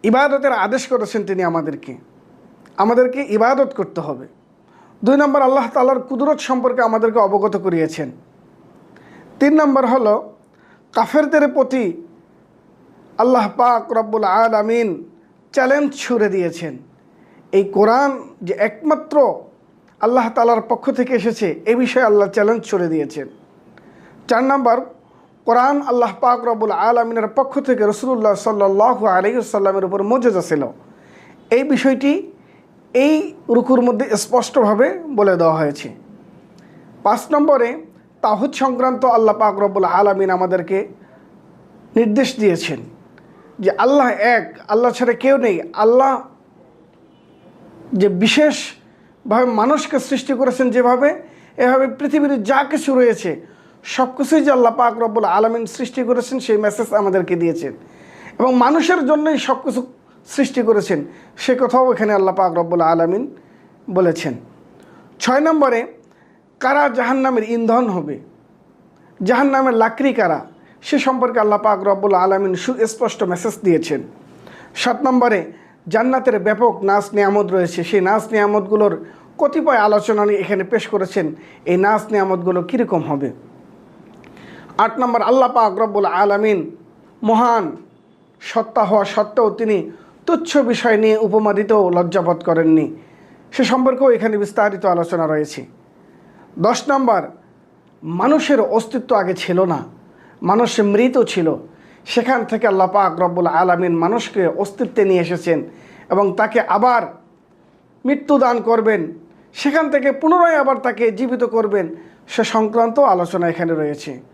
ইবাদতের আদেশ করেছেন তিনি আমাদেরকে ইবাদত করতে হবে। 2 নম্বর, আল্লাহ তাআলার কুদরত সম্পর্কে আমাদেরকে অবগত করিয়েছেন। 3 নম্বর হলো কাফেরদের প্রতি আল্লাহ পাক রব্বুল আলামিন চ্যালেঞ্জ ছুড়ে দিয়েছেন। এই কোরআন যে একমাত্র আল্লাহ তাআলার পক্ষ থেকে এসেছে এ বিষয়ে আল্লাহ চ্যালেঞ্জ ছুড়ে দিয়েছেন। 4 নম্বর, কোরআন আল্লাহ পাক রব্বুল আলামিনের পক্ষ থেকে রাসূলুল্লাহ সাল্লাল্লাহু আলাইহি ওয়াসাল্লামের উপর মুজিজা ছিল। এই বিষয়টি এই রুকুর মধ্যে স্পষ্টভাবে বলে দেওয়া হয়েছে। 5 নম্বরে তাওহীদ সংক্রান্ত আল্লাহ পাক রব্বুল আলামিন আমাদেরকে নির্দেশ দিয়েছেন যে আল্লাহ এক, আল্লাহ ছাড়া কেউ নেই। আল্লাহ যে বিশেষভাবে মানুষকে সৃষ্টি করেছেন যেভাবে, এভাবে পৃথিবীর যা কিছু রয়েছে সব কিছুই যে আল্লাহ পাক রব্বুল আলামিন সৃষ্টি করেছেন সেই মেসেজ আমাদেরকে দিয়েছেন এবং মানুষের জন্যই সব কিছু সৃষ্টি করেছেন সে কথাও এখানে আল্লাহ পাক রব্বুল আলামিন বলেছেন। 6 নম্বরে কারা জাহান্নামের ইন্ধন হবে, জাহান্নামের লাকড়ি কারা, সে সম্পর্কে আল্লাহ পাক রব্বুল আলামিন সুস্পষ্ট মেসেজ দিয়েছেন। 7 নম্বরে জান্নাতের ব্যাপক নাজ নিয়ামত রয়েছে, সেই নাজ নিয়ামতগুলোর কতিপয় আলোচনা এখানে পেশ করেছেন। এই নাজ নিয়ামতগুলো কীরকম হবে। 8 নম্বর, আল্লাহ পাক রব্বুল আলামিন মহান সত্তা হওয়া সত্ত্বেও তিনি তুচ্ছ বিষয় নিয়ে উপমা দিতেও লজ্জাবোধ করেননি, সে সম্পর্কেও এখানে বিস্তারিত আলোচনা রয়েছে। 10 নম্বর, মানুষের অস্তিত্ব আগে ছিল না, মানুষ মৃত ছিল, সেখান থেকে আল্লাহ পাক রব্বুল আলামিন মানুষকে অস্তিত্বে নিয়ে এসেছেন এবং তাকে আবার মৃত্যু দান করবেন, সেখান থেকে পুনরায় আবার তাকে জীবিত করবেন, সে সংক্রান্ত আলোচনা এখানে রয়েছে।